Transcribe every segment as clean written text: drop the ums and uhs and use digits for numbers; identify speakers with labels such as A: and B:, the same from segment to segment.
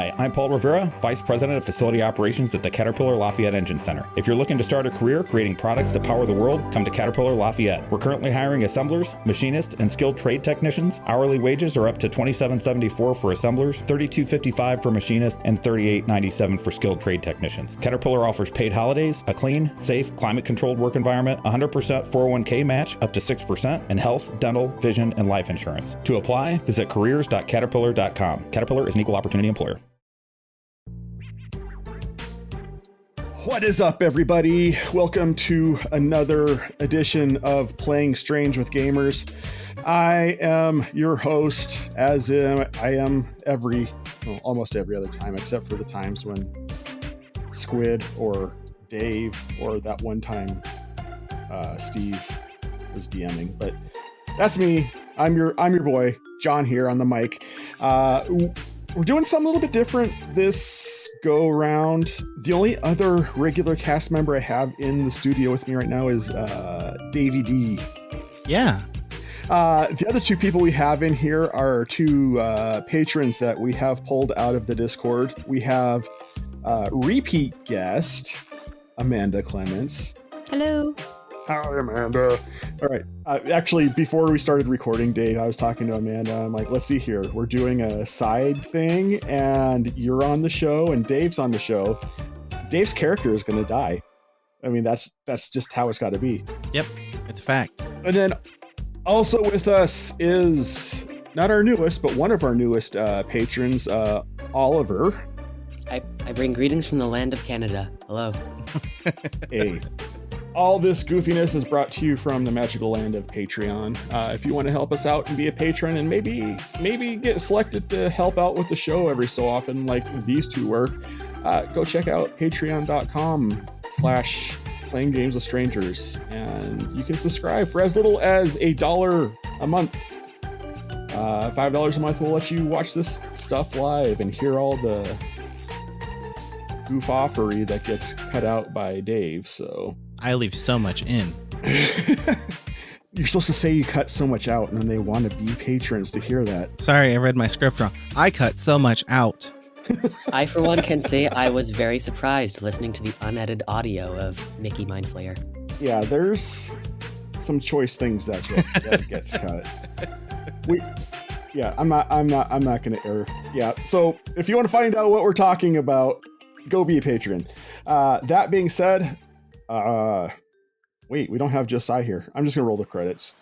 A: Hi, I'm Paul Rivera, Vice President of Facility Operations at the Caterpillar Lafayette Engine Center. If you're looking to start a career creating products that power the world, come to Caterpillar Lafayette. We're currently hiring assemblers, machinists, and skilled trade technicians. Hourly wages are up to $27.74 for assemblers, $32.55 for machinists, and $38.97 for skilled trade technicians. Caterpillar offers paid holidays, a clean, safe, climate-controlled work environment, 100% 401k match up to 6%, and health, dental, vision, and life insurance. To apply, visit careers.caterpillar.com. Caterpillar is an equal opportunity employer.
B: What is up, everybody? Welcome to another edition of Playing Strange with Gamers. I am your host, as I am almost every other time, except for the times when Squid or Dave or that one time Steve was DMing. But that's me. I'm your boy, John, here on the mic. We're doing something a little bit different this go around. The only other regular cast member I have in the studio with me right now is Davey D.
C: Yeah.
B: The other two people we have in here are two patrons that we have pulled out of the Discord. We have repeat guest Amanda Clements.
D: Hello.
B: Hi, Amanda. All right. Actually, before we started recording, Dave, I was talking to Amanda. I'm like, let's see here. We're doing a side thing, and you're on the show, and Dave's on the show. Dave's character is going to die. I mean, that's just how it's got to be.
C: Yep, it's a fact.
B: And then also with us is not our newest, but one of our newest patrons, Oliver.
E: I bring greetings from the land of Canada. Hello.
B: Hey. All this goofiness is brought to you from the magical land of Patreon. If you want to help us out and be a patron and maybe get selected to help out with the show every so often, like these two were, go check out patreon.com/playing games with strangers. And you can subscribe for as little as $1 a month. $5 a month will let you watch this stuff live and hear all the goof-offery that gets cut out by Dave, so...
C: I leave so much in.
B: You're supposed to say you cut so much out, and then they want to be patrons to hear that.
C: Sorry, I read my script wrong. I cut so much out.
E: I, for one, can say I was very surprised listening to the unedited audio of Mickey Mindflayer.
B: Yeah, there's some choice things that gets cut. I'm not going to err. Yeah, so if you want to find out what we're talking about, go be a patron. That being said, wait, we don't have Josiah here. I'm just gonna roll the credits.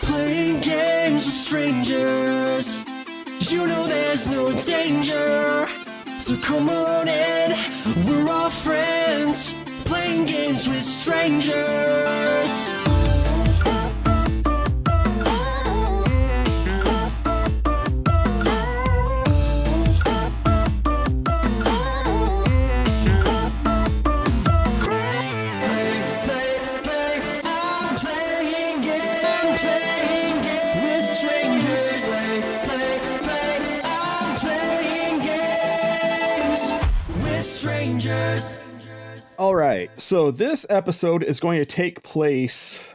F: Playing games with strangers, you know there's no danger. So come on in, we're all friends. Playing games with strangers.
B: All right, so this episode is going to take place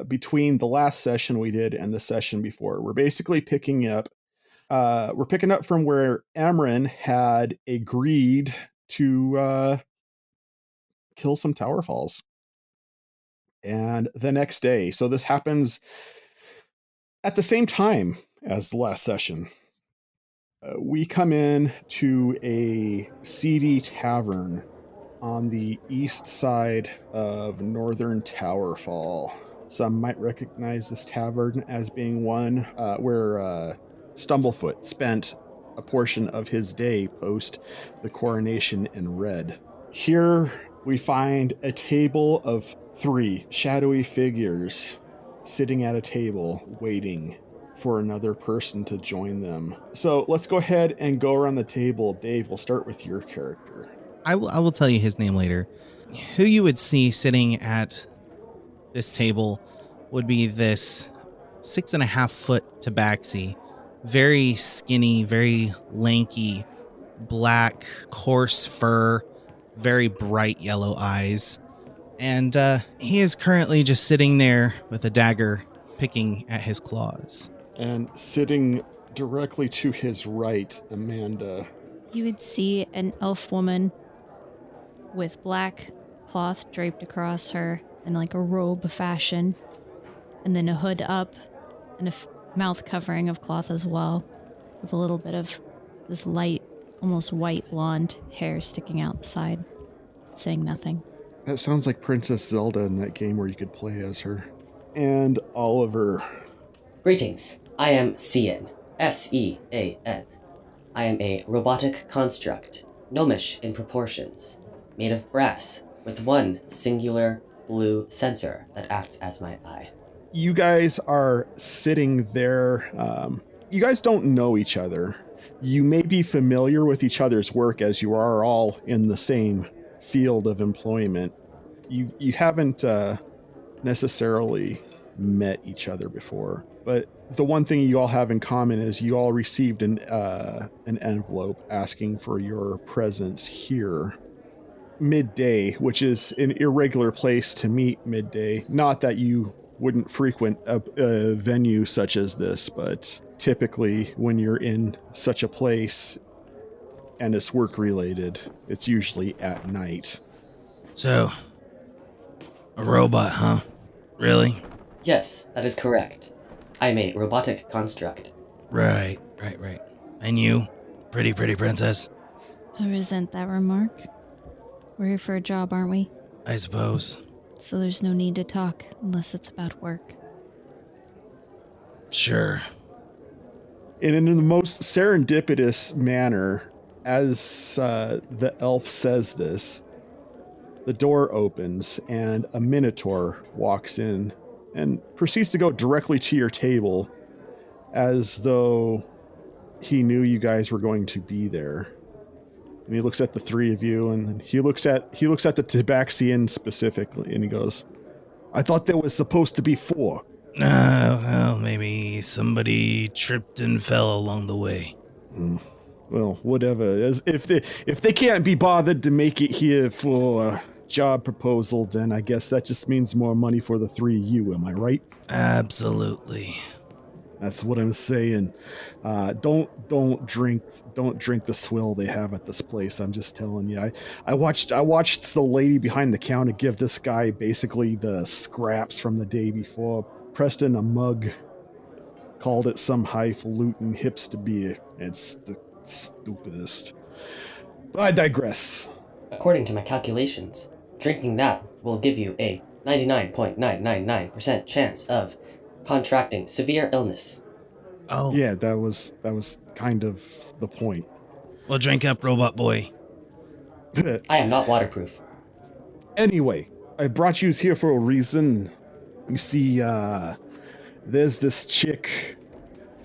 B: between the last session we did and the session before. We're basically picking up from where Amron had agreed to kill some Towerfalls. And the next day, so this happens at the same time as the last session. We come in to a seedy tavern on the east side of northern Towerfall. Some might recognize this tavern as being one where Stumblefoot spent a portion of his day post the coronation in Red. Here we find a table of 3 shadowy figures sitting at a table waiting for another person to join them. So let's go ahead and go around the table. Dave, we'll start with your character.
C: I will tell you his name later. Who you would see sitting at this table would be this 6.5 foot tabaxi. Very skinny, very lanky, black, coarse fur, very bright yellow eyes. And he is currently just sitting there with a dagger picking at his claws.
B: And sitting Directly to his right, Amanda.
D: You would see an elf woman with black cloth draped across her in like a robe fashion, and then a hood up and a mouth covering of cloth as well, with a little bit of this light, almost white blonde hair sticking out the side, saying nothing.
B: That sounds like Princess Zelda in that game where you could play as her. And Oliver.
E: Greetings. I am Sean. S-E-A-N. I am a robotic construct, gnomish in proportions, made of brass, with one singular blue sensor that acts as my eye.
B: You guys are sitting there. You guys don't know each other. You may be familiar with each other's work as you are all in the same field of employment. You haven't necessarily met each other before, but the one thing you all have in common is you all received an envelope asking for your presence here midday, which is an irregular place to meet midday. Not that you wouldn't frequent a venue such as this, but typically when you're in such a place and it's work related, it's usually at night.
G: So, a robot, huh? Really?
E: Yes, that is correct. I am a robotic construct.
G: Right. And you, pretty princess?
D: I resent that remark. We're here for a job, aren't we?
G: I suppose.
D: So there's no need to talk unless it's about work.
G: Sure.
B: And in the most serendipitous manner, as the elf says this, the door opens and a minotaur walks in and proceeds to go directly to your table as though he knew you guys were going to be there. And he looks at the three of you, and then he looks at the Tabaxian specifically, and he goes, "I thought there was supposed to be 4.
G: Well, maybe somebody tripped and fell along the way.
B: Well, whatever. If they can't be bothered to make it here for a job proposal, then I guess that just means more money for the 3 of you. Am I right?"
G: Absolutely.
B: That's what I'm saying. Don't drink the swill they have at this place. I'm just telling you. I watched the lady behind the counter give this guy basically the scraps from the day before, pressed in a mug, called it some highfalutin hipster beer. It's the stupidest. But I digress.
E: According to my calculations, drinking that will give you a 99.999% chance of contracting severe illness.
G: Oh.
B: Yeah, that was kind of the point.
G: Well, drink up, robot boy.
E: I am not waterproof.
B: Anyway, I brought you here for a reason. You see, there's this chick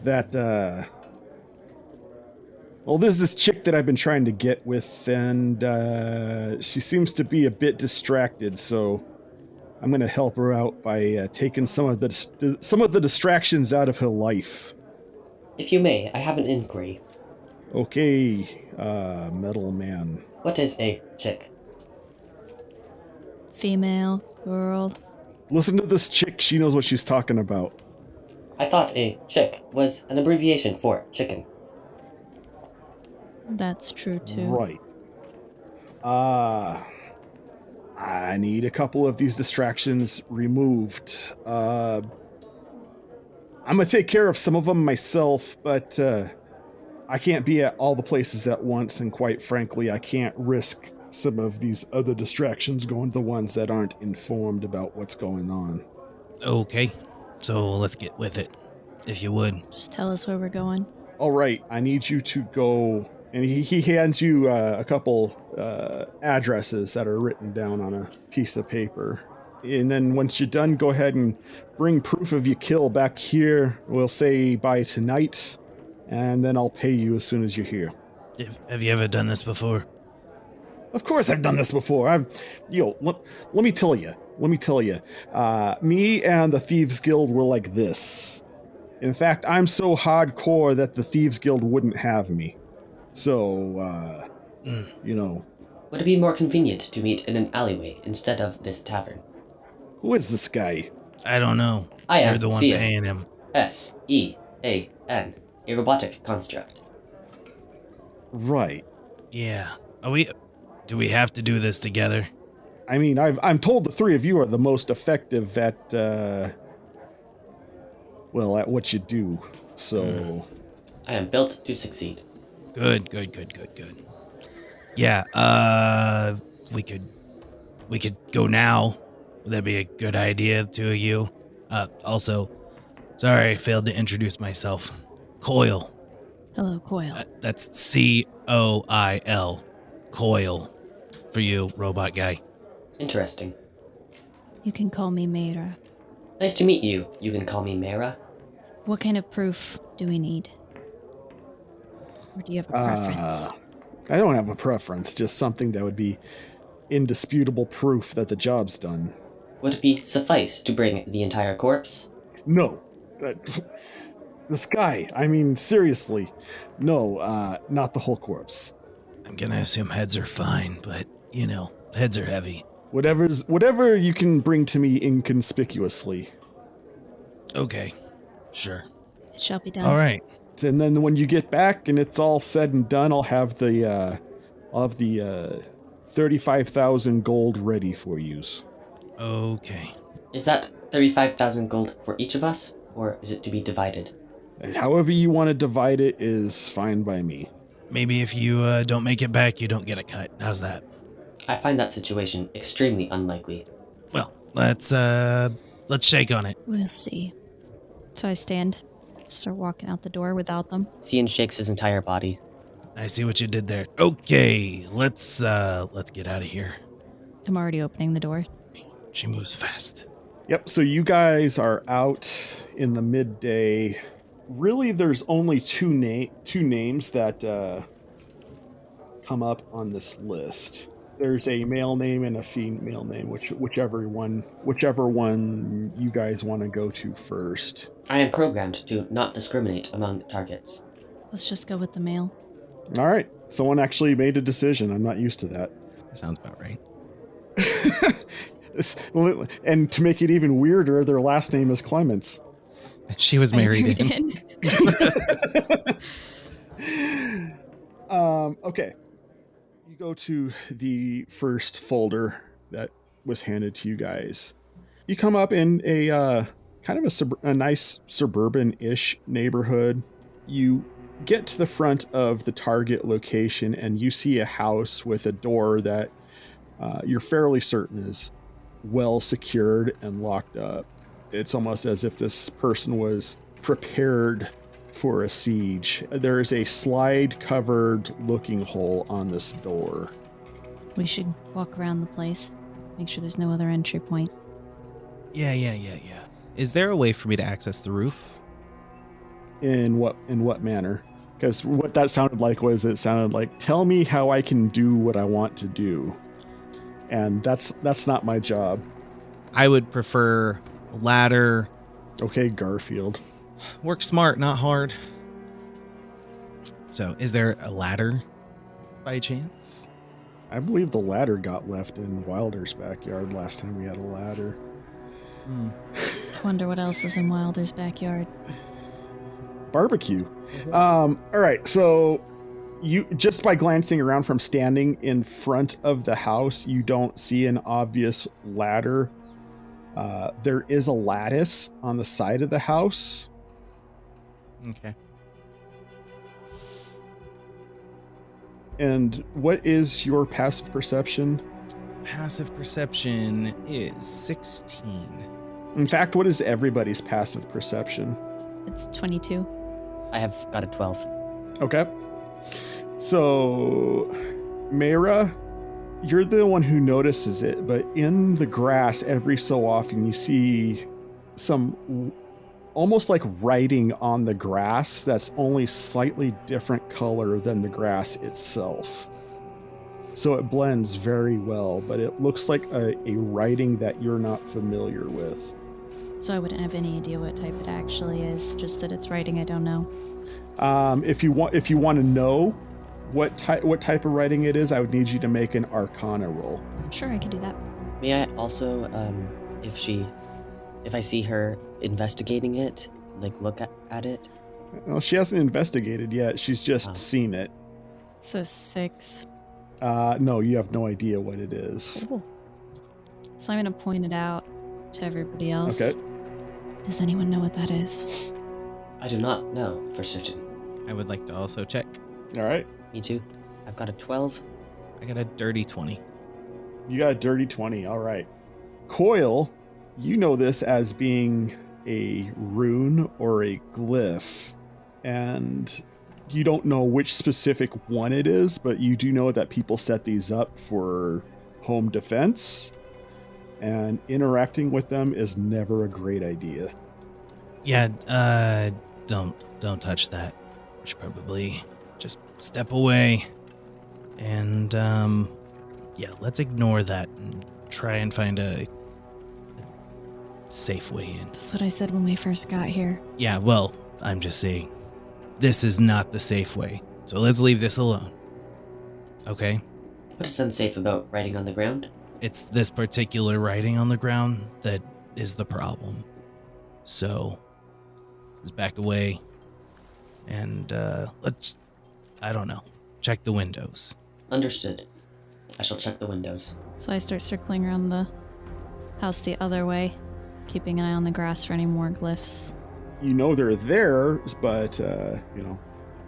B: that, there's this chick that I've been trying to get with, and she seems to be a bit distracted, so I'm going to help her out by taking some of the distractions out of her life.
E: If you may, I have an inquiry.
B: Okay, Metal Man.
E: What is a chick?
D: Female, girl.
B: Listen to this chick, she knows what she's talking about.
E: I thought a chick was an abbreviation for chicken.
D: That's true too.
B: Right. I need a couple of these distractions removed. I'm gonna take care of some of them myself, but I can't be at all the places at once, and quite frankly, I can't risk some of these other distractions going to the ones that aren't informed about what's going on.
G: Okay, so let's get with it, if you would.
D: Just tell us where we're going.
B: All right, I need you to go, and he hands you a couple addresses that are written down on a piece of paper. And then once you're done, go ahead and bring proof of your kill back here. We'll say by tonight, and then I'll pay you as soon as you're here.
G: Have you ever done this before?
B: Of course I've done this before. Let me tell you. Me and the Thieves Guild were like this. In fact, I'm so hardcore that the Thieves Guild wouldn't have me. So,
E: Would it be more convenient to meet in an alleyway instead of this tavern?
B: Who is this guy?
G: I don't know.
E: I am
G: You're the one
E: Sean.
G: paying him.
E: S-E-A-N. a robotic construct.
B: Right.
G: Yeah. Do we have to do this together?
B: I mean, I'm told the three of you are the most effective at what you do. So
E: I am built to succeed.
G: Good. Yeah, we could go now. Would that be a good idea, the two of you? Also, sorry I failed to introduce myself. Coil.
D: Hello, Coil.
G: That's Coil. Coil. For you, robot guy.
E: Interesting.
D: You can call me Mayra.
E: Nice to meet you. You can call me Mara.
D: What kind of proof do we need? Or do you have a preference?
B: I don't have a preference, just something that would be indisputable proof that the job's done.
E: Would it be suffice to bring the entire corpse?
B: No. This guy, I mean, seriously. No, not the whole corpse.
G: I'm gonna assume heads are fine, but, heads are heavy.
B: Whatever you can bring to me inconspicuously.
G: Okay, sure.
D: It shall be done.
G: All right.
B: And then when you get back and it's all said and done, I'll have the 35,000 gold ready for yous.
G: Okay.
E: Is that 35,000 gold for each of us, or is it to be divided?
B: However you want to divide it is fine by me.
G: Maybe if you don't make it back, you don't get a cut. How's that?
E: I find that situation extremely unlikely.
G: Well, let's shake on it.
D: We'll see. So I start walking out the door without them.
E: Cian shakes his entire body.
G: I see what you did there. Okay, let's get out of here.
D: I'm already opening the door.
G: She moves fast.
B: Yep, so you guys are out in the midday. Really, there's only two names that come up on this list. There's a male name and a female name, whichever one you guys want to go to first.
E: I am programmed to not discriminate among targets.
D: Let's just go with the male.
B: All right, someone actually made a decision. I'm not used to that.
C: That sounds about right.
B: And to make it even weirder, their last name is Clements.
C: She was married in.
B: Okay. You go to the first folder that was handed to you guys. You come up in a kind of a nice suburban-ish neighborhood. You get to the front of the target location and you see a house with a door that you're fairly certain is well secured and locked up. It's almost as if this person was prepared for a siege. There is a slide-covered looking hole on this door.
D: We should walk around the place. Make sure there's no other entry point.
G: Yeah.
C: Is there a way for me to access the roof?
B: In what manner? Because what that sounded like was it sounded like, tell me how I can do what I want to do. And that's not my job.
C: I would prefer a ladder.
B: Okay, Garfield.
C: Work smart, not hard. So, is there a ladder by chance?
B: I believe the ladder got left in Wilder's backyard last time we had a ladder.
D: I wonder what else is in Wilder's backyard.
B: Barbecue. All right, so you just by glancing around from standing in front of the house, you don't see an obvious ladder. There is a lattice on the side of the house.
C: Okay.
B: And what is your passive perception?
C: Passive perception is 16.
B: In fact, what is everybody's passive perception?
D: It's 22.
E: I have got a 12.
B: Okay. So, Mayra, you're the one who notices it, but in the grass, every so often, you see some almost like writing on the grass that's only slightly different color than the grass itself. So it blends very well, but it looks like a writing that you're not familiar with.
D: So I wouldn't have any idea what type it actually is, just that it's writing I don't know.
B: If you want to know what type of writing it is, I would need you to make an Arcana roll.
D: Sure, I can do that.
E: May I also, if I see her investigating it, look at it?
B: Well, she hasn't investigated yet. She's just seen it.
D: It's a 6.
B: No, you have no idea what it is.
D: Ooh. So I'm going to point it out to everybody else.
B: Okay.
D: Does anyone know what that is?
E: I do not know for certain.
C: I would like to also check.
B: All right.
E: Me too. I've got a 12.
C: I got a dirty 20.
B: You got a dirty 20. All right. Coil, you know this as being a rune or a glyph. And you don't know which specific one it is, but you do know that people set these up for home defense. And interacting with them is never a great idea.
G: Yeah, don't touch that. We should probably just step away. And, yeah, let's ignore that and try and find a safe way in.
D: That's what I said when we first got here.
G: Yeah, well, I'm just saying, this is not the safe way. So let's leave this alone. Okay?
E: What is unsafe about writing on the ground?
G: It's this particular writing on the ground that is the problem. So, let's back away and let's, I don't know, check the windows.
E: Understood. I shall check the windows.
D: So I start circling around the house the other way, keeping an eye on the grass for any more glyphs.
B: You know they're there, but,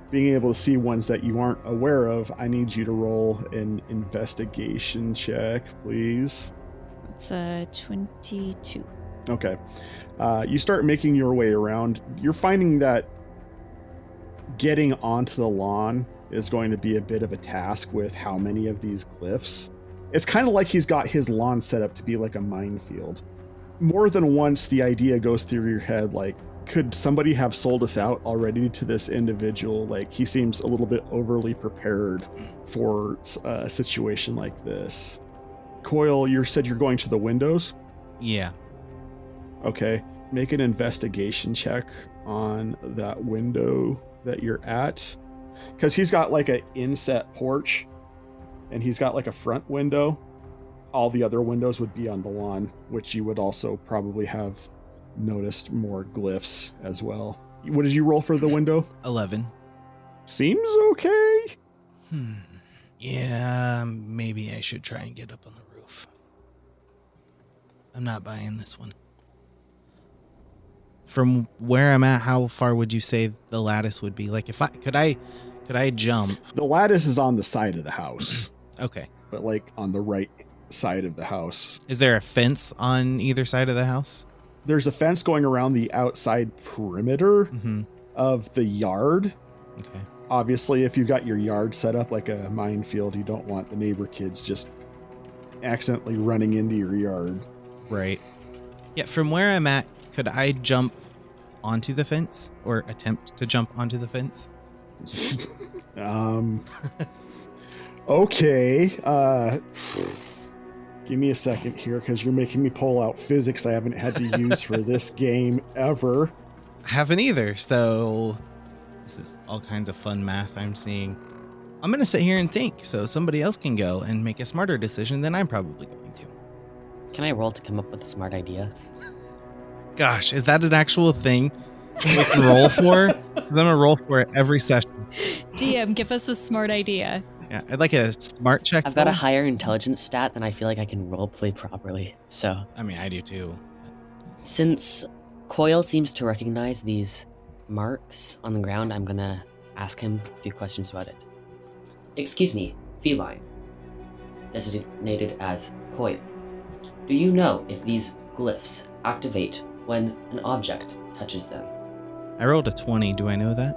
B: being able to see ones that you aren't aware of, I need you to roll an investigation check, please.
D: It's a 22.
B: Okay. You start making your way around. You're finding that getting onto the lawn is going to be a bit of a task with how many of these glyphs. It's kind of like he's got his lawn set up to be like a minefield. More than once, the idea goes through your head, like, could somebody have sold us out already to this individual? Like, he seems a little bit overly prepared for a situation like this. Coil, you said you're going to the windows?
C: Yeah.
B: Okay. Make an investigation check on that window that you're at. Because he's got like an inset porch, and he's got like a front window. All the other windows would be on the lawn, which you would also probably have noticed more glyphs as well. What did you roll for the window?
C: 11.
B: Seems okay.
G: Yeah, maybe I should try and get up on the roof. I'm not buying this one.
C: From where I'm at, how far would you say the lattice would be? Like, if I could I jump?
B: The lattice is on the side of the house,
C: Okay.
B: but like on the right side of the house.
C: Is there a fence on either side of the house?
B: There's a fence going around the outside perimeter of the yard.
C: Okay.
B: Obviously, if you've got your yard set up like a minefield, you don't want the neighbor kids just accidentally running into your yard.
C: Right. Yeah, from where I'm at, could I jump onto the fence or attempt to jump onto the fence?
B: Okay. Give me a second here, because you're making me pull out physics I haven't had to use for this game ever.
C: I haven't either, so this is all kinds of fun math I'm seeing. I'm going to sit here and think so somebody else can go and make a smarter decision than I'm probably going to.
E: Can I roll to come up with a smart idea?
C: Gosh, is that an actual thing we can roll for? 'Cause I'm going to roll for it every session.
D: DM, give us a smart idea.
C: Yeah, I'd like a smart check.
E: I've got a
C: roll.
E: higher intelligence stat than I feel like I can roleplay properly. So,
C: I mean, I do too.
E: since Coil seems to recognize these marks on the ground, I'm gonna ask him a few questions about it. Excuse me, feline. Designated as Coil. Do you know if these glyphs activate when an object touches them?
C: I rolled a 20. Do I know that?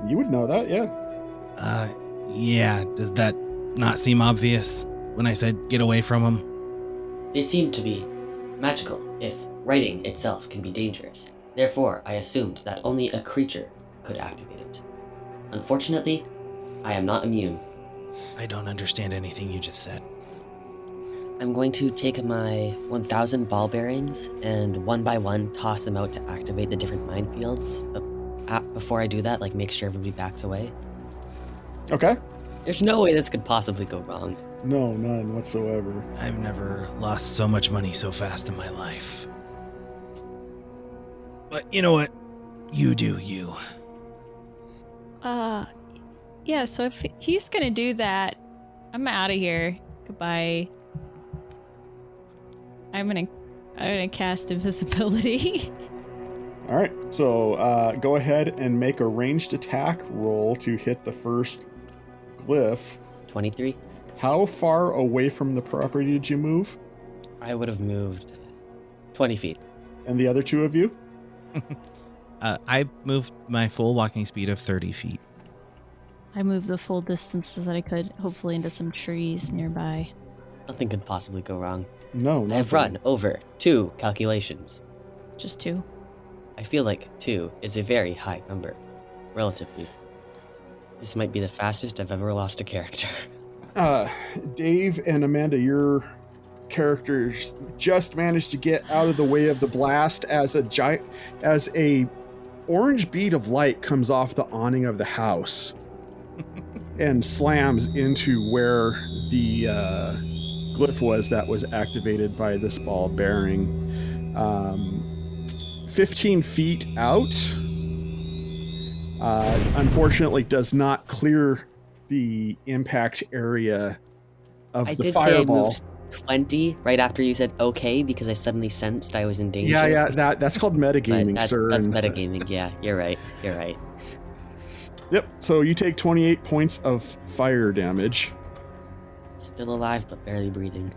B: You would know that, yeah.
G: Yeah, does that not seem obvious when I said get away from him?
E: They seem to be magical if writing itself can be dangerous. Therefore, I assumed that only a creature could activate it. Unfortunately, I am not immune.
G: I don't understand anything you just said.
E: I'm going to take my 1,000 ball bearings and one by one toss them out to activate the different minefields. But before I do that, make sure everybody backs away.
B: Okay.
E: There's no way this could possibly go wrong.
B: No, none whatsoever.
G: I've never lost so much money so fast in my life. But you know what? You do you.
D: Yeah, so if he's gonna do that, I'm out of here. Goodbye. I'm gonna cast invisibility.
B: All right, so go ahead and make a ranged attack roll to hit the first glyph.
E: 23.
B: How far away from the property did you move?
E: I would have moved 20 feet.
B: And the other two of you?
C: I moved my full walking speed of 30 feet.
D: I moved the full distance that I could, hopefully into some trees nearby.
E: Nothing could possibly go wrong.
B: No,
E: I have run over 2 calculations.
D: Just 2.
E: I feel like 2 is a very high number, relatively. This might be the fastest I've ever lost a character.
B: Dave and Amanda, your characters just managed to get out of the way of the blast as a orange bead of light comes off the awning of the house and slams into where the glyph that was activated by this ball bearing. 15 feet out, unfortunately does not clear the impact area of
E: I
B: the
E: did
B: fireball.
E: say I moved 20 right after you said okay because I suddenly sensed I was in danger.
B: Yeah, that's called metagaming,
E: But
B: sir.
E: That's
B: and-
E: metagaming, yeah, you're right.
B: Yep, so you take 28 points of fire damage.
E: Still alive, but barely breathing.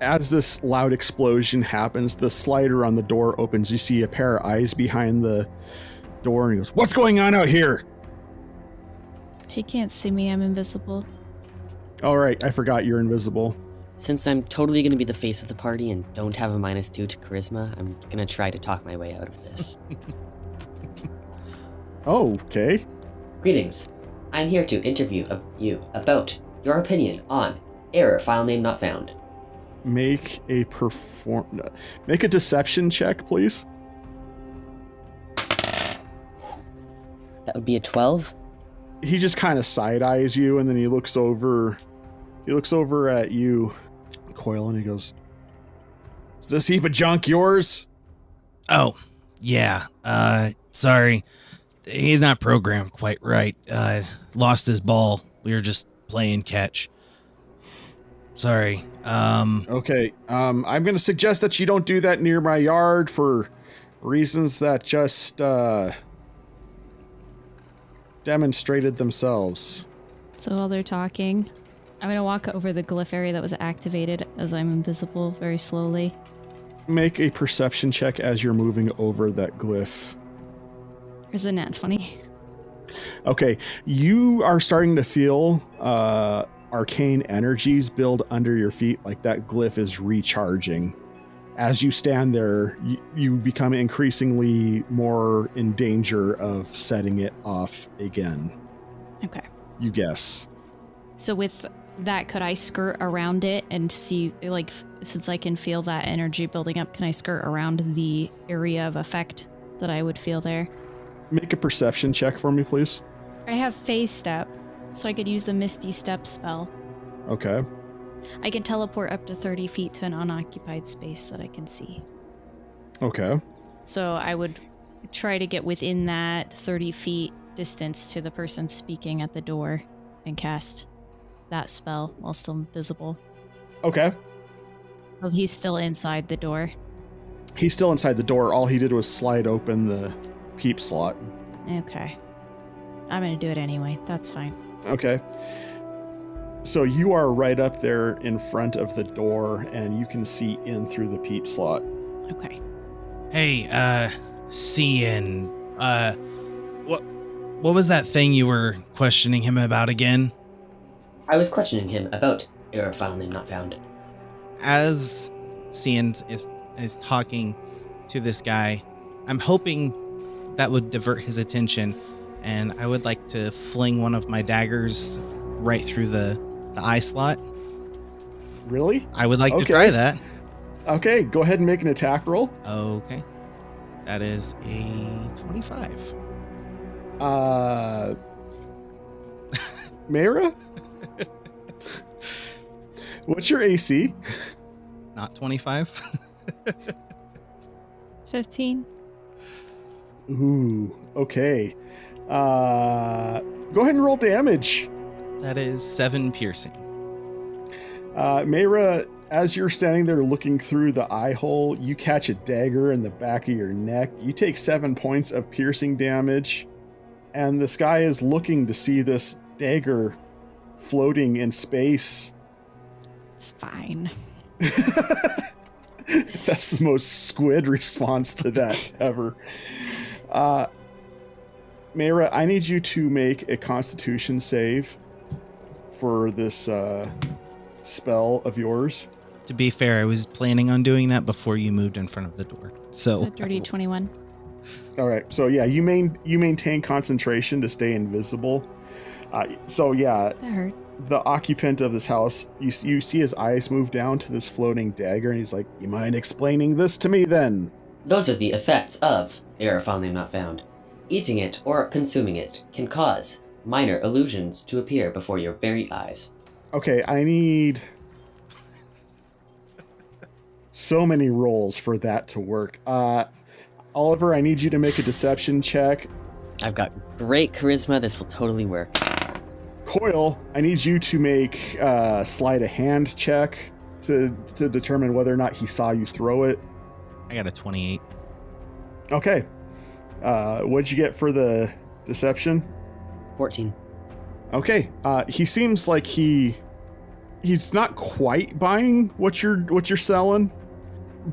B: As this loud explosion happens, the slider on the door opens. You see a pair of eyes behind the door, and he goes, "What's going on out here?"
D: He can't see me, I'm invisible.
B: All right, I forgot you're invisible.
E: Since I'm totally gonna be the face of the party and don't have a -2 to charisma, I'm gonna try to talk my way out of this.
B: Oh, okay.
E: Greetings. I'm here to interview you about your opinion on error file name not found.
B: Make a deception check, please.
E: That would be a 12.
B: He just kind of side eyes you, and then he looks over at you, Coil, and he goes, "Is this heap of junk yours?"
G: Oh, yeah. Sorry. He's not programmed quite right. Lost his ball. We were just playing catch. Sorry.
B: Okay. I'm going to suggest that you don't do that near my yard for reasons that just demonstrated themselves.
D: So while they're talking, I'm gonna walk over the glyph area that was activated as I'm invisible very slowly.
B: Make a perception check as you're moving over that glyph.
D: Is it nat 20?
B: Okay, you are starting to feel arcane energies build under your feet, like that glyph is recharging. As you stand there, you become increasingly more in danger of setting it off again.
D: Okay.
B: You guess.
D: So with that, could I skirt around it and see, like, since I can feel that energy building up, can I skirt around the area of effect that I would feel there?
B: Make a perception check for me, please.
D: I have phase step, so I could use the Misty Step spell.
B: Okay.
D: I can teleport up to 30 feet to an unoccupied space that I can see.
B: Okay.
D: So I would try to get within that 30 feet distance to the person speaking at the door and cast that spell while still invisible.
B: Okay.
D: Well, he's still inside the door.
B: He's still inside the door. All he did was slide open the peep slot.
D: Okay. I'm going to do it anyway. That's fine.
B: Okay. So you are right up there in front of the door, and you can see in through the peep slot.
D: Okay.
G: Hey, Cian, what was that thing you were questioning him about again?
E: I was questioning him about error file name not found.
C: As Cian is talking to this guy, I'm hoping that would divert his attention, and I would like to fling one of my daggers right through the eye slot.
B: Really?
C: I would like to
B: Okay.
C: try that.
B: Okay, go ahead and make an attack roll.
C: Okay. That is a 25.
B: Mayra? What's your AC?
C: Not 25.
D: 15.
B: Ooh, okay. Go ahead and roll damage.
C: That is 7 piercing.
B: Mayra, as you're standing there looking through the eye hole, you catch a dagger in the back of your neck. You take 7 points of piercing damage, and this guy is looking to see this dagger floating in space.
D: It's fine.
B: That's the most squid response to that ever. Mayra, I need you to make a Constitution save for this spell of yours.
C: To be fair, I was planning on doing that before you moved in front of the door. So
D: A dirty 21.
B: All right, so yeah, you maintain concentration to stay invisible. So yeah,
D: That hurt.
B: the occupant of this house, you see his eyes move down to this floating dagger, and he's like, "You mind explaining this to me then?"
E: Those are the effects of error file name not found. Eating it or consuming it can cause minor illusions to appear before your very eyes.
B: Okay, I need so many rolls for that to work. Oliver, I need you to make a deception check.
H: I've got great charisma. This will totally work.
B: Coil, I need you to make a sleight of hand check to determine whether or not he saw you throw it.
C: I got a 28.
B: Okay. What'd you get for the deception?
H: 14.
B: Okay. He seems like he's not quite buying what you're selling,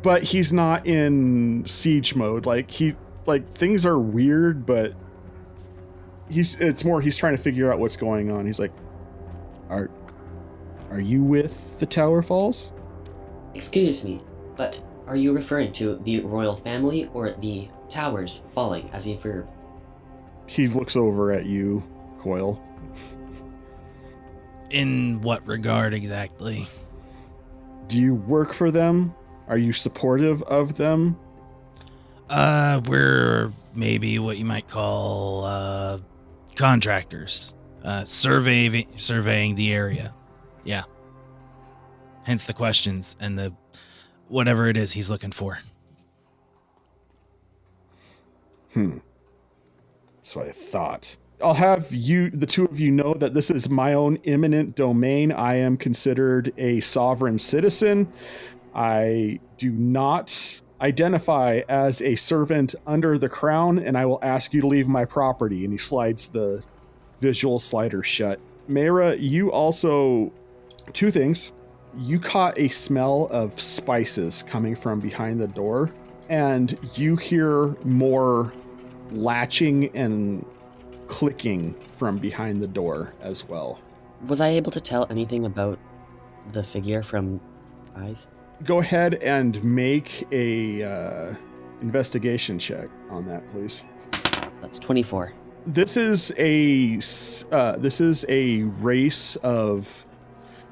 B: but he's not in siege mode. Like things are weird, but he's trying to figure out what's going on. He's like, Are you with the Towerfalls?
E: Excuse me, but are you referring to the royal family or the towers falling as a verb?
B: He looks over at you, Coil.
G: In what regard exactly?
B: Do you work for them? Are you supportive of them?
G: We're maybe what you might call contractors. Surveying the area. Yeah. Hence the questions and the whatever it is he's looking for.
B: That's what I thought. I'll have the two of you know that this is my own eminent domain. I am considered a sovereign citizen. I do not identify as a servant under the crown, and I will ask you to leave my property. And he slides the visual slider shut. Mayra, you also, two things. You caught a smell of spices coming from behind the door, and you hear more latching and clicking from behind the door as well.
H: Was I able to tell anything about the figure from eyes?
B: Go ahead and make a investigation check on that, please.
H: That's 24.
B: This is a race of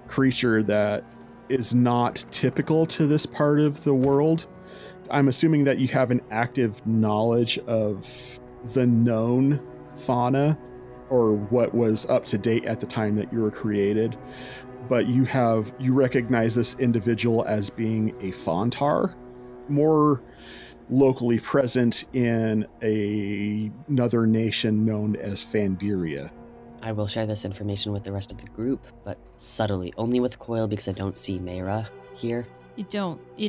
B: creature that is not typical to this part of the world. I'm assuming that you have an active knowledge of the known fauna or what was up to date at the time that you were created, but you recognize this individual as being a Fontar, more locally present in another nation known as Fandiria.
H: I will share this information with the rest of the group, but subtly, only with Coil because I don't see Mayra here.
D: You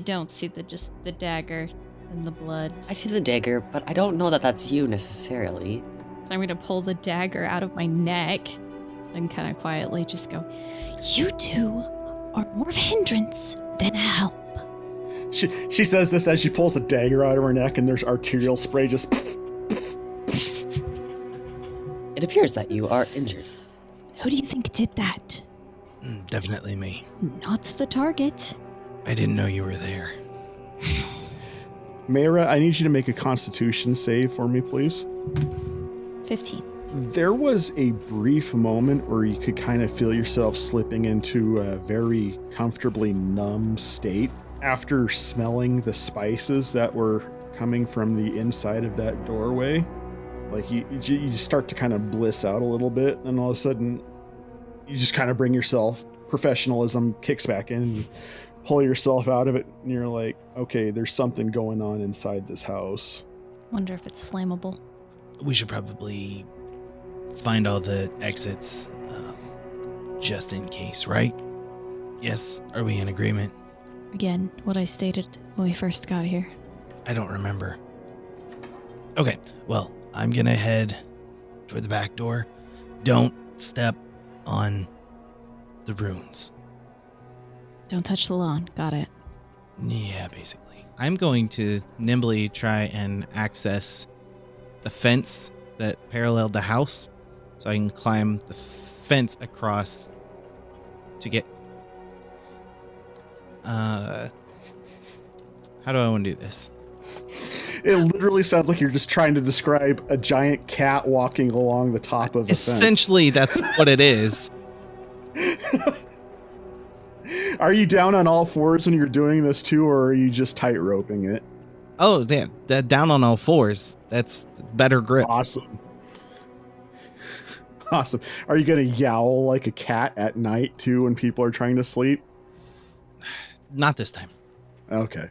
D: don't see the dagger and the blood.
H: I see the dagger, but I don't know that that's you necessarily.
D: So I'm going to pull the dagger out of my neck and kind of quietly just go, "You two are more of a hindrance than a help."
B: She says this as she pulls the dagger out of her neck, and there's arterial spray just...
H: It appears that you are injured.
D: Who do you think did that?
G: Definitely me.
D: Not the target.
G: I didn't know you were there.
B: Mayra, I need you to make a Constitution save for me, please.
D: 15.
B: There was a brief moment where you could kind of feel yourself slipping into a very comfortably numb state after smelling the spices that were coming from the inside of that doorway. Like you start to kind of bliss out a little bit, and all of a sudden you just kind of bring yourself, professionalism kicks back in, and pull yourself out of it, and you're like, okay, there's something going on inside this house.
D: Wonder if it's flammable.
G: We should probably find all the exits, just in case, right? Yes, are we in agreement?
D: Again, what I stated when we first got here.
G: I don't remember. Okay, well, I'm gonna head toward the back door. Don't step on the runes.
D: Don't touch the lawn. Got it.
G: Yeah, basically.
C: I'm going to nimbly try and access the fence that paralleled the house so I can climb the fence across to get... how do I want to do this?
B: It literally sounds like you're just trying to describe a giant cat walking along the top of a fence.
C: Essentially, that's what it is.
B: Are you down on all fours when you're doing this too, or are you just tight roping it?
C: Oh, yeah, down on all fours. That's better grip.
B: Awesome. Awesome. Are you going to yowl like a cat at night too when people are trying to sleep?
C: Not this time.
B: Okay.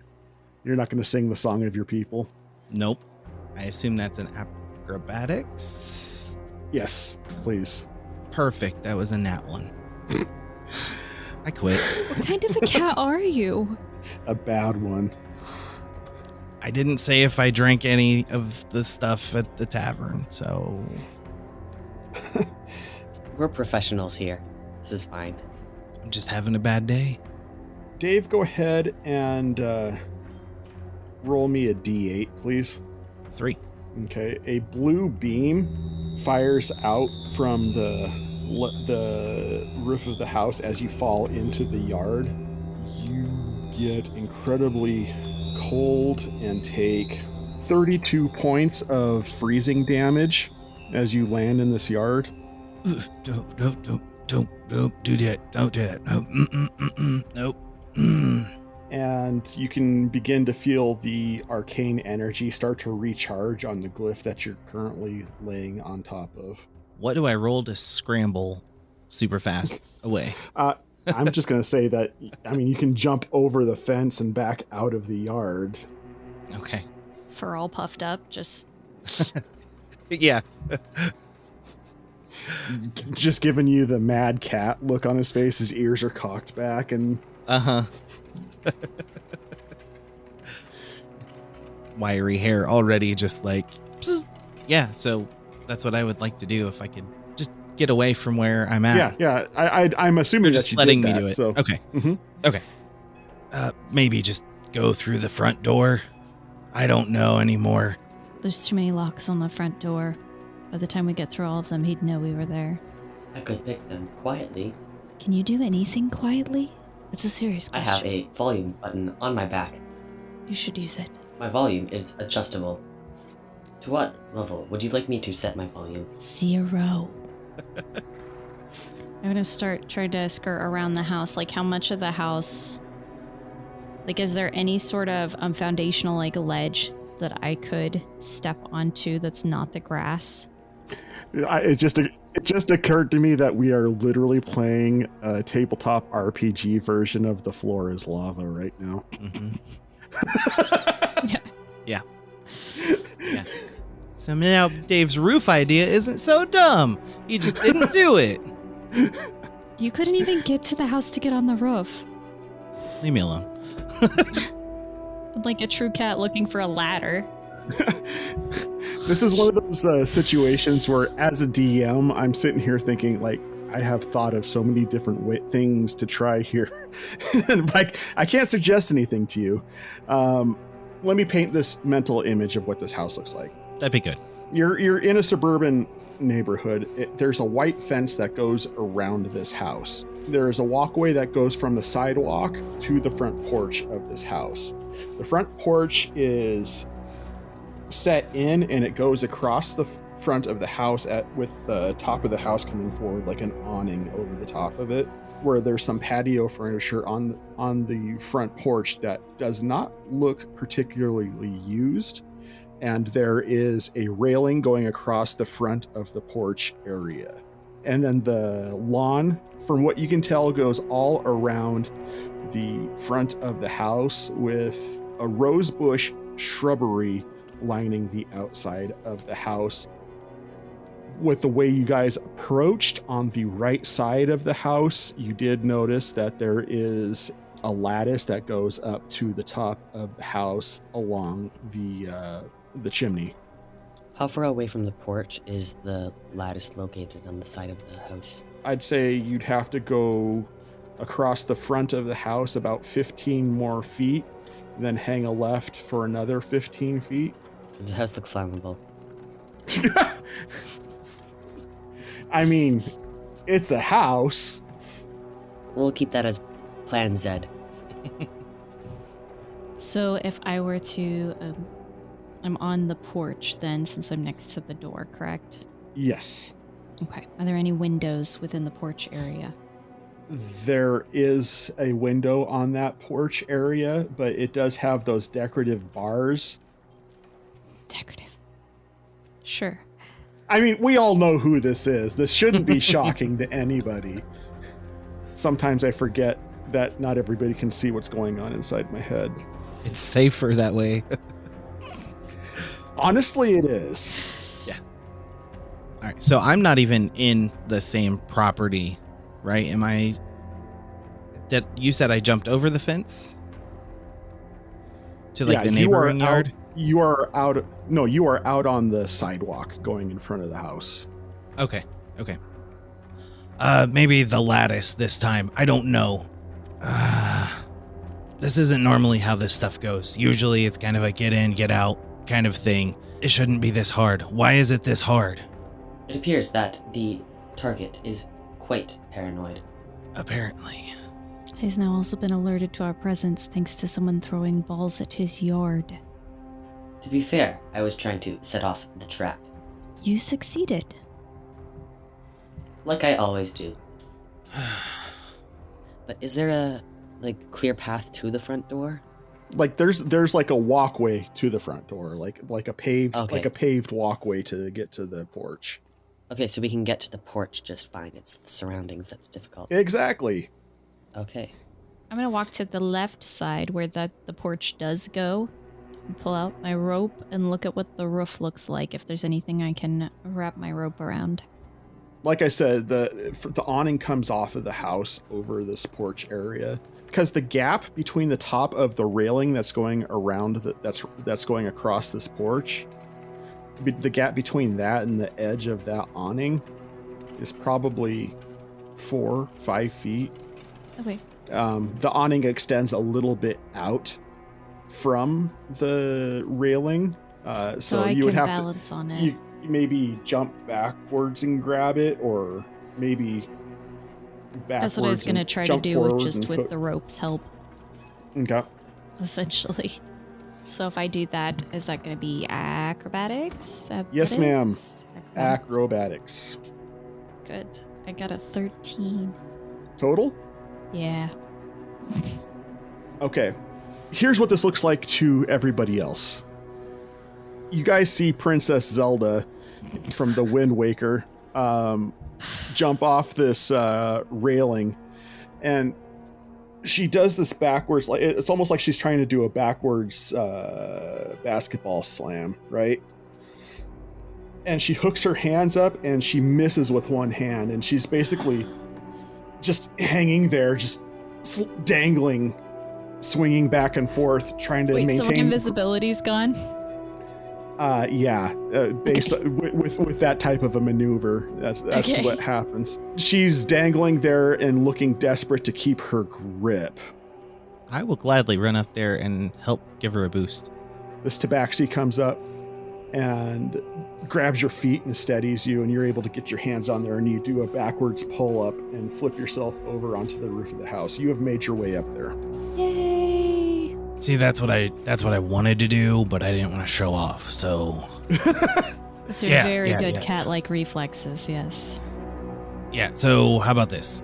B: You're not going to sing the song of your people?
C: Nope. I assume that's an acrobatics.
B: Yes, please.
C: Perfect. That was a nat one. I quit.
D: What kind of a cat are you?
B: A bad one.
C: I didn't say if I drank any of the stuff at the tavern, so...
H: We're professionals here. This is fine.
C: I'm just having a bad day.
B: Dave, go ahead and roll me a d8, please.
C: 3.
B: Okay. A blue beam fires out from the roof of the house as you fall into the yard. You get incredibly cold and take 32 points of freezing damage as you land in this yard.
G: Don't do that. Don't do that. Nope.
B: And you can begin to feel the arcane energy start to recharge on the glyph that you're currently laying on top of.
C: What do I roll to scramble super fast away?
B: I'm just going to say that, I mean, you can jump over the fence and back out of the yard.
C: Okay.
D: Fur all puffed up, just...
C: Yeah.
B: Just giving you the mad cat look on his face. His ears are cocked back and...
C: Uh-huh. Wiry hair already just like... Psst. Yeah, so that's what I would like to do if I could just get away from where I'm at.
B: Yeah. I'm assuming
C: You're
B: that
C: just
B: you
C: letting
B: did
C: me
B: that,
C: do it.
B: So.
C: Okay.
B: Mm-hmm.
C: Okay.
G: Maybe just go through the front door. I don't know anymore.
D: There's too many locks on the front door. By the time we get through all of them, he'd know we were there.
E: I could pick them quietly.
D: Can you do anything quietly? It's a serious
E: I
D: question.
E: have a volume button on my back.
D: You should use it.
E: My volume is adjustable. To what level would you like me to set my volume?
D: 0. I'm gonna start trying to skirt around the house. Like, how much of the house... Like, is there any sort of foundational, like, ledge that I could step onto that's not the grass?
B: It just occurred to me that we are literally playing a tabletop RPG version of The Floor is Lava right now.
C: Mm-hmm.
D: Yeah.
C: Yeah. So now Dave's roof idea isn't so dumb. He just didn't do it.
D: You couldn't even get to the house to get on the roof.
C: Leave me alone.
D: Like a true cat looking for a ladder.
B: This is one of those situations where, as a DM, I'm sitting here thinking, like, I have thought of so many different things to try here. And, like, I can't suggest anything to you. Let me paint this mental image of what this house looks like.
C: That'd be good.
B: You're in a suburban neighborhood. There's a white fence that goes around this house. There is a walkway that goes from the sidewalk to the front porch of this house. The front porch is set in and it goes across the front of the house with the top of the house coming forward like an awning over the top of it, where there's some patio furniture on the front porch that does not look particularly used, and there is a railing going across the front of the porch area. And then the lawn, from what you can tell, goes all around the front of the house with a rosebush shrubbery lining the outside of the house. with the way you guys approached on the right side of the house, you did notice that there is a lattice that goes up to the top of the house along the chimney.
H: How far away from the porch is the lattice located on the side of the house?
B: I'd say you'd have to go across the front of the house about 15 more feet, and then hang a left for another 15 feet.
H: Does the house look flammable?
B: I mean, it's a house.
H: We'll keep that as Plan Z.
D: So if I were to, I'm on the porch then, since I'm next to the door, correct?
B: Yes.
D: Okay. Are there any windows within the porch area?
B: There is a window on that porch area, but it does have those decorative bars.
D: Decorative. Sure.
B: I mean, we all know who this is. This shouldn't be shocking to anybody. Sometimes I forget that not everybody can see what's going on inside my head.
C: It's safer that way.
B: Honestly, it is.
C: Yeah. All right. So I'm not even in the same property, right? Am I? That you said I jumped over the fence to like the neighboring yard?
B: You are out. No, you are out on the sidewalk going in front of the house.
C: Okay. Maybe the lattice this time. I don't know. This isn't normally how this stuff goes. Usually it's kind of a get in, get out kind of thing. It shouldn't be this hard. Why is it this hard?
E: It appears that the target is quite paranoid.
C: Apparently.
D: He's now also been alerted to our presence thanks to someone throwing balls at his yard.
E: To be fair, I was trying to set off the trap.
D: You succeeded.
E: Like I always do.
H: But is there a clear path to the front door?
B: Like there's like a walkway to the front door, like a paved walkway to get to the porch.
H: Okay, so we can get to the porch just fine. It's the surroundings that's difficult.
B: Exactly.
H: Okay.
D: I'm going to walk to the left side where the porch does go. And pull out my rope and look at what the roof looks like, if there's anything I can wrap my rope around.
B: Like I said, the awning comes off of the house over this porch area, because the gap between the top of the railing that's going around that's going across this porch, the gap between that and the edge of that awning is probably 4-5 feet.
D: Okay.
B: The awning extends a little bit out from the railing, so
D: I
B: you would
D: can
B: have
D: balance
B: to
D: on it.
B: you maybe jump backwards and grab it, or maybe backwards.
D: That's what I was going to try to do with the rope's help.
B: Okay.
D: Essentially. So if I do that, is that going to be acrobatics?
B: Yes, ma'am.
D: Acrobatics.
B: Acrobatics.
D: Good. I got a 13.
B: Total?
D: Yeah.
B: Okay. Here's what this looks like to everybody else. You guys see Princess Zelda from the Wind Waker jump off this railing, and she does this backwards. Like it's almost like she's trying to do a backwards basketball slam, right? And she hooks her hands up and she misses with one hand, and she's basically just hanging there, just dangling, swinging back and forth, trying to maintain.
D: So invisibility's gone?
B: Based with that type of a maneuver, that's
D: Okay.
B: what happens. She's dangling there and looking desperate to keep her grip.
C: I will gladly run up there and help give her a boost.
B: This tabaxi comes up and grabs your feet and steadies you, and you're able to get your hands on there, and you do a backwards pull up and flip yourself over onto the roof of the house. You have made your way up there.
D: Yay!
G: See, that's what I wanted to do, but I didn't want to show off. So
D: With your very good cat-like reflexes, yes.
G: yeah. So how about this?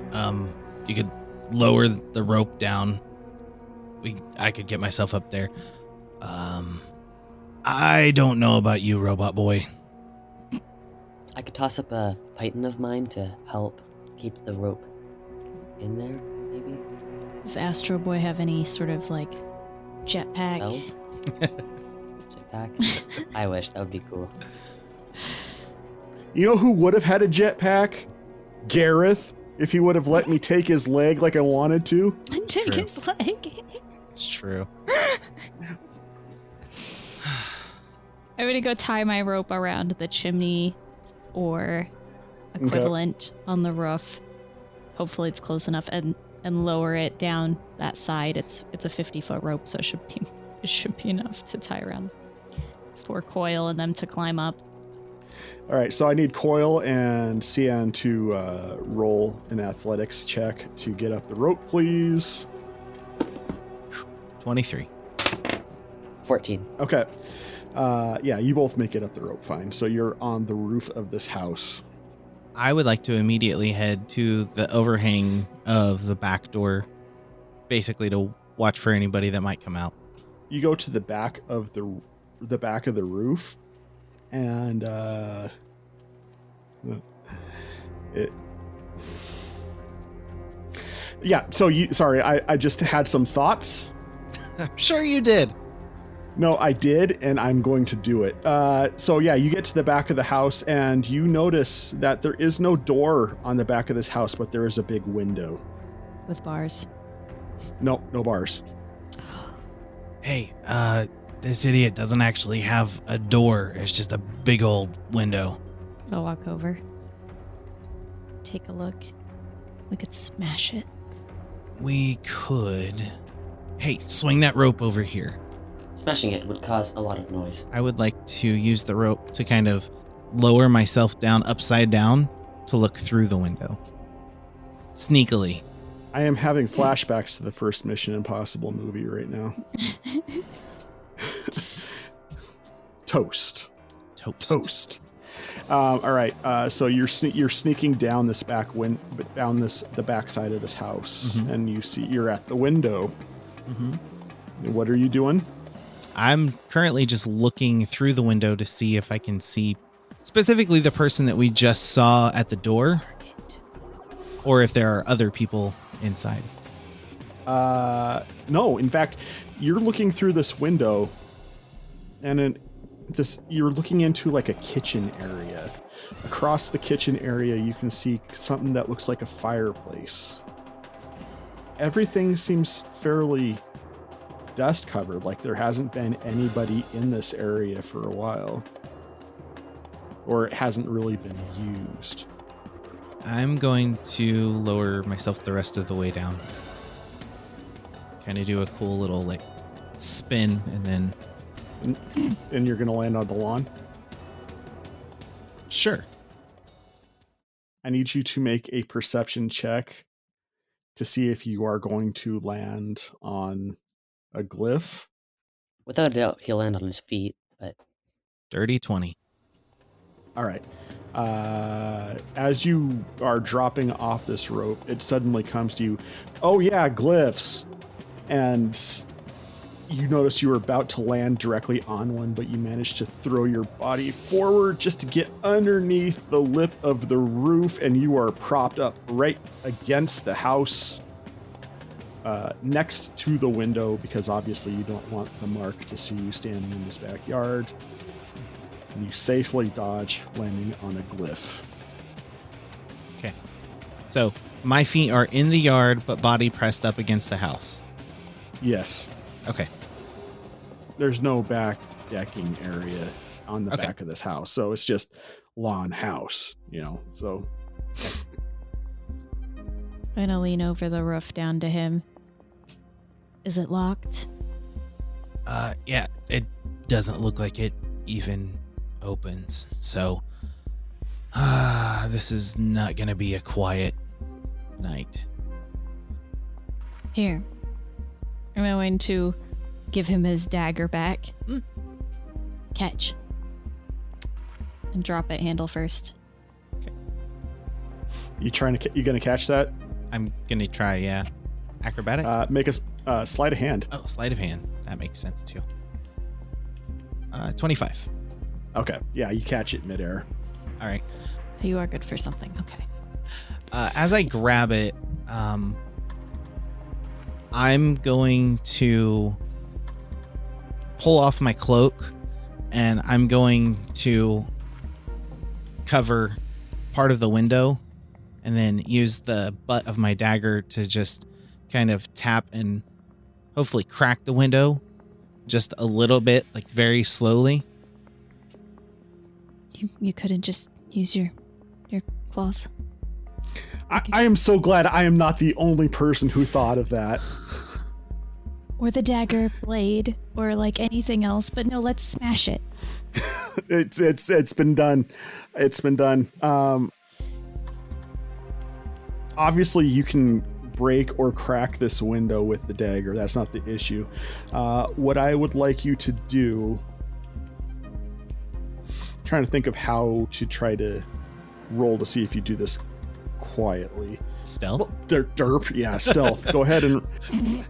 G: You could lower the rope down. I could get myself up there. I don't know about you, robot boy.
H: I could toss up a python of mine to help keep the rope in there, maybe?
D: Does Astro Boy have any sort of, jetpack?
H: Spells? Jetpack? I wish, that would be cool.
B: You know who would have had a jetpack? Gareth, if he would have let me take his leg like I wanted to.
D: Take
C: True.
D: his leg.
C: It's true.
D: I'm gonna go tie my rope around the chimney or equivalent on the roof. Hopefully it's close enough, and lower it down that side. It's a 50-foot rope, so it should be enough to tie around for Coil and them to climb up.
B: All right, so I need Coil and Cian to roll an athletics check to get up the rope, please.
C: 23.
E: 14.
B: Okay. Yeah, you both make it up the rope fine. So you're on the roof of this house.
C: I would like to immediately head to the overhang of the back door, basically to watch for anybody that might come out.
B: You go to the back of the roof, and yeah. So I just had some thoughts.
C: I'm sure you did.
B: No, I did, and I'm going to do it. So yeah, you get to the back of the house, and you notice that there is no door on the back of this house, but there is a big window.
D: With bars.
B: No bars.
G: Hey, this idiot doesn't actually have a door. It's just a big old window.
D: I'll walk over. Take a look. We could smash it.
G: We could. Hey, swing that rope over here.
E: Smashing it would cause a lot of noise.
C: I would like to use the rope to kind of lower myself down upside down to look through the window. Sneakily.
B: I am having flashbacks to the first Mission Impossible movie right now. Toast. All right. So you're sneaking down this the back side of this house, and you're at the window. Mm-hmm. What are you doing?
C: I'm currently just looking through the window to see if I can see specifically the person that we just saw at the door, or if there are other people inside.
B: No. In fact, you're looking through this window, and you're looking into like a kitchen area. Across the kitchen area, you can see something that looks like a fireplace. Everything seems fairly dust covered, like there hasn't been anybody in this area for a while, or it hasn't really been used.
C: I'm going to lower myself the rest of the way down. Kind of do a cool little like spin, and then
B: And you're gonna land on the lawn.
C: sure.
B: I need you to make a perception check to see if you are going to land on a glyph.
E: Without a doubt, he'll land on his feet, but
C: Dirty 20.
B: All right. As you are dropping off this rope, it suddenly comes to you. Oh yeah, glyphs. And you notice you were about to land directly on one, but you managed to throw your body forward just to get underneath the lip of the roof, and you are propped up right against the house, next to the window, because obviously you don't want the mark to see you standing in this backyard. And you safely dodge, landing on a glyph.
C: Okay. So my feet are in the yard, but body pressed up against the house.
B: Yes.
C: Okay.
B: There's no back decking area on the
C: Okay.
B: back of this house, so it's just lawn house, so.
D: I'm gonna lean over the roof down to him. Is it locked?
G: Yeah, it doesn't look like it even opens. So, this is not gonna be a quiet night.
D: Here. I'm going to give him his dagger back. Catch. And drop it handle first.
B: You gonna catch that?
C: I'm gonna try, yeah. Acrobatics?
B: Make a sleight of hand.
C: Oh, sleight of hand. That makes sense too. 25.
B: Okay, yeah, you catch it midair.
C: All right.
D: You are good for something. Okay.
C: As I grab it, I'm going to pull off my cloak, and I'm going to cover part of the window and then use the butt of my dagger to just kind of tap and hopefully crack the window just a little bit, like very slowly.
D: You couldn't just use your claws.
B: I am so glad I am not the only person who thought of that.
D: Or the dagger blade, or like anything else, but no, let's smash it.
B: It's been done. It's been done. Obviously, you can break or crack this window with the dagger. That's not the issue. What I would like you to do, trying to think of how to try to roll to see if you do this quietly.
C: Stealth?
B: Well, derp. Yeah, stealth. Go ahead and...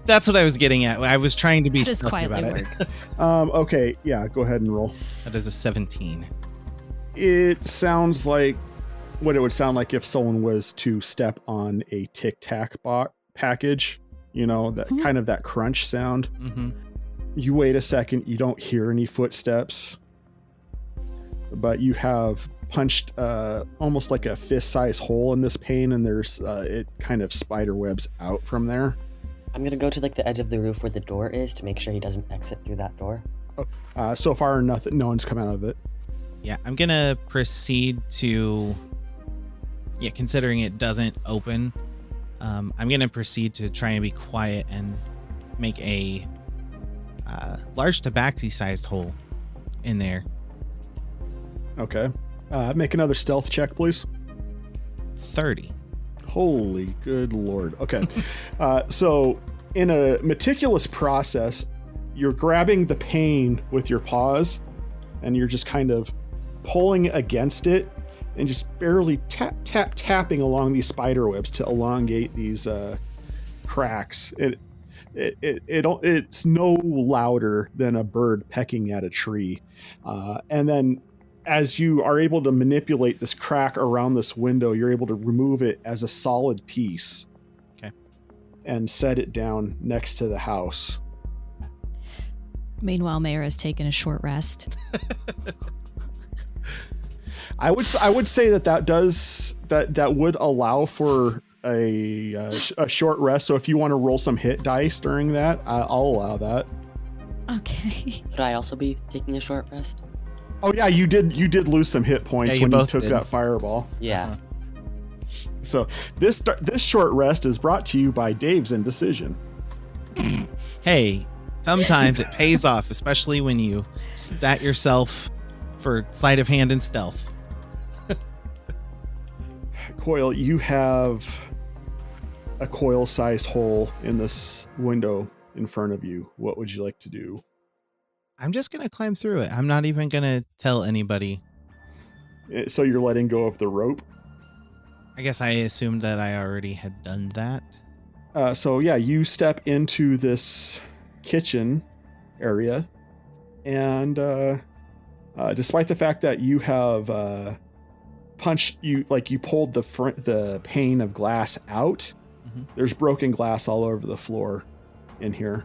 C: That's what I was getting at. I was trying to be
D: Just
C: stealthy
D: quietly
C: about it.
D: work.
B: Okay, yeah, go ahead and roll.
C: That is a 17.
B: It sounds like what it would sound like if someone was to step on a Tic Tac package, you know, that kind of that crunch sound.
C: Mm-hmm.
B: You wait a second, you don't hear any footsteps, but you have punched almost like a fist-sized hole in this pane, and there's it kind of spider webs out from there.
H: I'm gonna go to like the edge of the roof where the door is to make sure he doesn't exit through that door.
B: So far, no one's come out of it.
C: Yeah, I'm gonna proceed to... Yeah, considering it doesn't open, I'm gonna proceed to try and be quiet and make a large tabaxi-sized hole in there.
B: Okay. Make another stealth check, please.
C: 30.
B: Holy good lord. Okay. So in a meticulous process, you're grabbing the pane with your paws and you're just kind of pulling against it and just barely tapping along these spider webs to elongate these cracks. It's no louder than a bird pecking at a tree. And then as you are able to manipulate this crack around this window, you're able to remove it as a solid piece.
C: Okay.
B: And set it down next to the house.
D: Meanwhile, Mayor has taken a short rest.
B: I would say that would allow for a short rest. So if you want to roll some hit dice during that, I'll allow that.
D: Okay.
H: Could I also be taking a short rest?
B: Oh yeah, you did lose some hit points when you took
C: did.
B: that fireball.
H: Yeah.
B: So this short rest is brought to you by Dave's Indecision.
C: Hey, sometimes it pays off, especially when you stat yourself for sleight of hand and stealth.
B: Coil, you have a coil-sized hole in this window in front of you. What would you like to do?
C: I'm just going to climb through it. I'm not even going to tell anybody.
B: So you're letting go of the rope?
C: I guess I assumed that I already had done that.
B: So yeah, you step into this kitchen area, and despite the fact that you have you pulled the pane of glass out, there's broken glass all over the floor in here,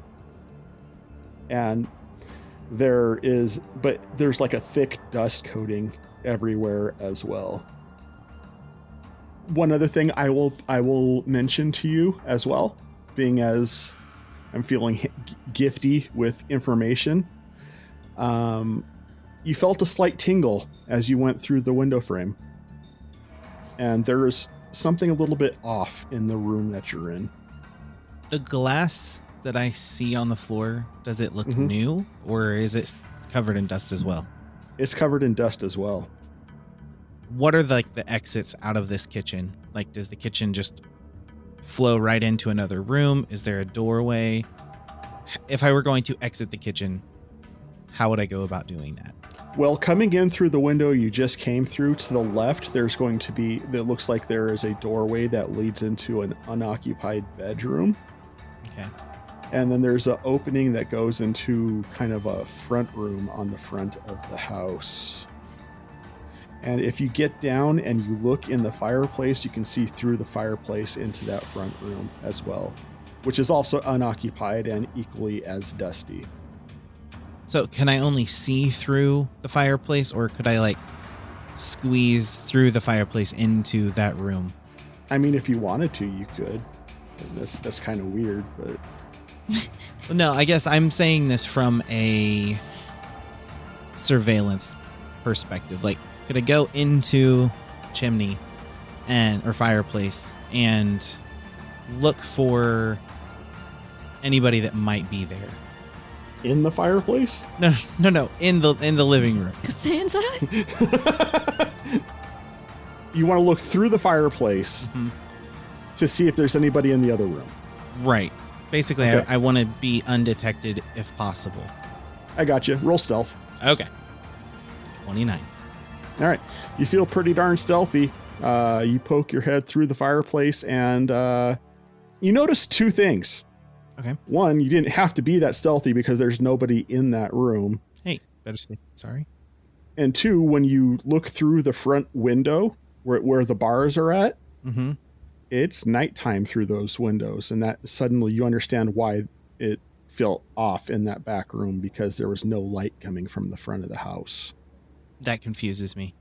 B: and there's like a thick dust coating everywhere as well. One other thing I will mention to you as well, being as I'm feeling gifty with information, you felt a slight tingle as you went through the window frame, and there's something a little bit off in the room that you're in.
C: The glass that I see on the floor, does it look new, or is it covered in dust as well?
B: It's covered in dust as well.
C: What are the exits out of this kitchen? Like, does the kitchen just flow right into another room? Is there a doorway? If I were going to exit the kitchen, how would I go about doing that?
B: Well, coming in through the window you just came through, to the left, there's going to be, it looks like there is a doorway that leads into an unoccupied bedroom.
C: Okay.
B: And then there's an opening that goes into kind of a front room on the front of the house. And if you get down and you look in the fireplace, you can see through the fireplace into that front room as well, which is also unoccupied and equally as dusty.
C: So can I only see through the fireplace, or could I squeeze through the fireplace into that room.
B: I mean, if you wanted to, you could. That's kind of weird, but
C: No, I guess I'm saying this from a surveillance perspective. Like, could I go into chimney or fireplace and look for anybody that might be there?
B: in the fireplace?
C: No, in the living room.
D: Cassandra?
B: You want to look through the fireplace to see if there's anybody in the other room.
C: Right. Basically,
B: Okay.
C: I want to be undetected if possible.
B: I got you. Roll stealth.
C: Okay. 29.
B: All right. You feel pretty darn stealthy. You poke your head through the fireplace and you notice two things.
C: Okay.
B: One, you didn't have to be that stealthy because there's nobody in that room.
C: Hey, better say sorry.
B: And two, when you look through the front window where the bars are at,
C: Mm-hmm.
B: it's nighttime through those windows. And that suddenly you understand why it felt off in that back room, because there was no light coming from the front of the house.
C: That confuses me.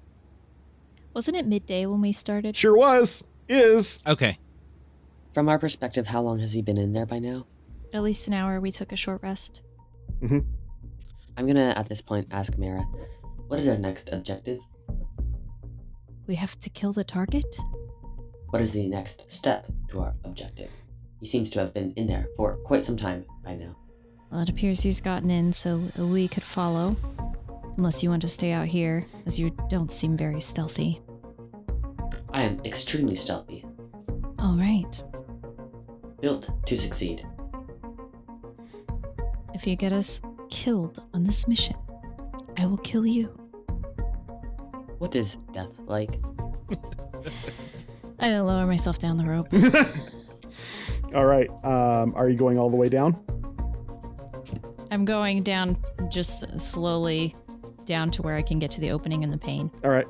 D: Wasn't it midday when we started?
B: Sure was. Is.
C: Okay.
H: From our perspective, how long has he been in there by now?
D: At least an hour. We took a short rest.
B: Mm-hmm.
H: I'm gonna, at this point, ask Mara, what is our next objective?
D: We have to kill the target?
H: What is the next step to our objective? He seems to have been in there for quite some time by now.
D: Well, it appears he's gotten in, so we could follow. Unless you want to stay out here, as you don't seem very stealthy.
H: I am extremely stealthy,
D: All right.
H: built to succeed.
D: If you get us killed on this mission, I will kill you.
H: What is death like?
D: I lower myself down the rope.
B: All right. Are you going all the way down?
D: I'm going down just slowly down to where I can get to the opening in the pane.
B: All right.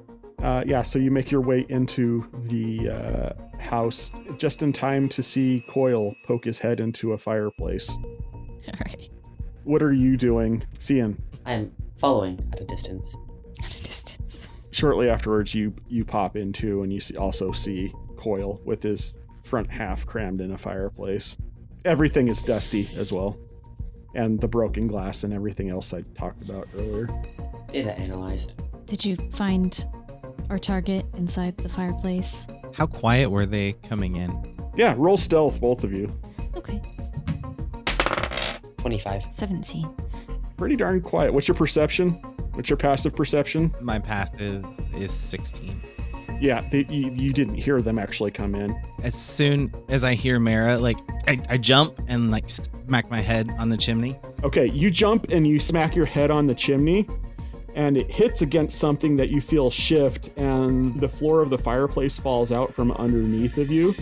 B: Yeah, so you make your way into the house just in time to see Coyle poke his head into a fireplace.
D: All right.
B: What are you doing, Cian?
H: I am following at a distance.
D: At a distance.
B: Shortly afterwards, you pop into and you also see Coyle with his front half crammed in a fireplace. Everything is dusty as well. And the broken glass and everything else I talked about earlier.
H: Data analyzed.
D: Did you find our target inside the fireplace?
C: How quiet were they coming in?
B: Yeah, roll stealth, both of you.
D: Okay.
H: 25.
D: 17.
B: Pretty darn quiet. What's your perception? What's your passive perception?
C: My passive is 16.
B: Yeah, you didn't hear them actually come in.
C: As soon as I hear Mara, like, I jump and like smack my head on the chimney.
B: Okay, you jump and you smack your head on the chimney, and it hits against something that you feel shift, and the floor of the fireplace falls out from underneath of you,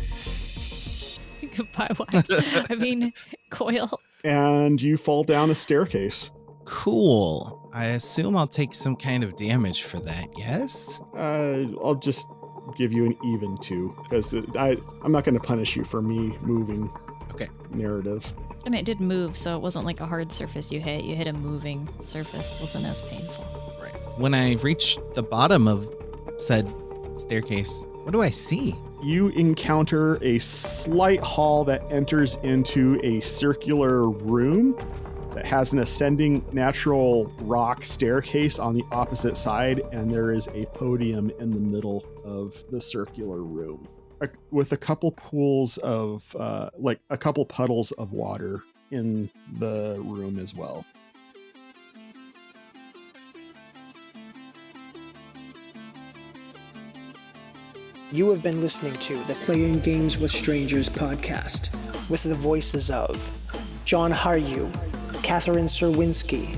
D: Goodbye, wife. I mean, Coyle.
B: and you fall down a staircase.
C: Cool. I assume I'll take some kind of damage for that, yes?
B: I'll just give you an even 2, because I'm not going to punish you for me moving.
C: Okay.
B: Narrative.
D: And it did move, so it wasn't like a hard surface you hit. You hit a moving surface. It wasn't as painful.
C: Right. When I reach the bottom of said staircase, what do I see?
B: You encounter a slight hall that enters into a circular room that has an ascending natural rock staircase on the opposite side, and there is a podium in the middle of the circular room with a couple pools of, like a couple puddles of water in the room as well.
I: You have been listening to the Playing Games with Strangers podcast with the voices of John Harju, Catherine Serwinski,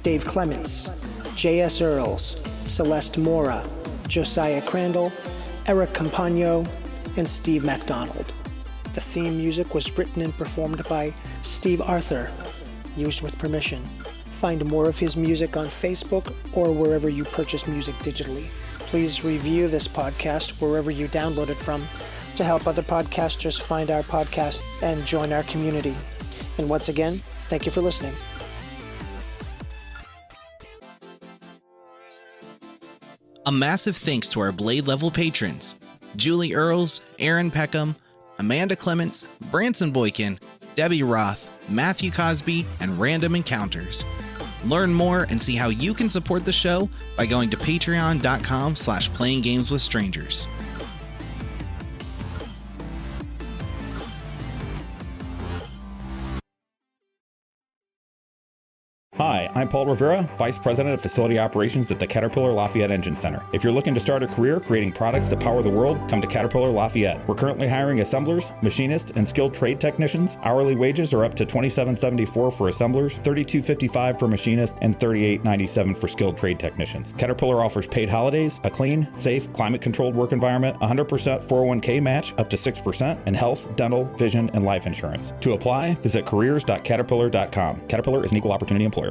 I: Dave Clements, J.S. Earls, Celeste Mora, Josiah Crandall, Eric Campagno, and Steve MacDonald. The theme music was written and performed by Steve Arthur, used with permission. Find more of his music on Facebook or wherever you purchase music digitally. Please review this podcast wherever you download it from to help other podcasters find our podcast and join our community. And once again, thank you for listening.
C: A massive thanks to our Blade level patrons, Julie Earls, Aaron Peckham, Amanda Clements, Branson Boykin, Debbie Roth, Matthew Cosby, and Random Encounters. Learn more and see how you can support the show by going to patreon.com/playinggameswithstrangers.
A: Hi, I'm Paul Rivera, Vice President of Facility Operations at the Caterpillar Lafayette Engine Center. If you're looking to start a career creating products that power the world, come to Caterpillar Lafayette. We're currently hiring assemblers, machinists, and skilled trade technicians. Hourly wages are up to $27.74 for assemblers, $32.55 for machinists, and $38.97 for skilled trade technicians. Caterpillar offers paid holidays, a clean, safe, climate-controlled work environment, 100% 401k match up to 6%, and health, dental, vision, and life insurance. To apply, visit careers.caterpillar.com. Caterpillar is an equal opportunity employer.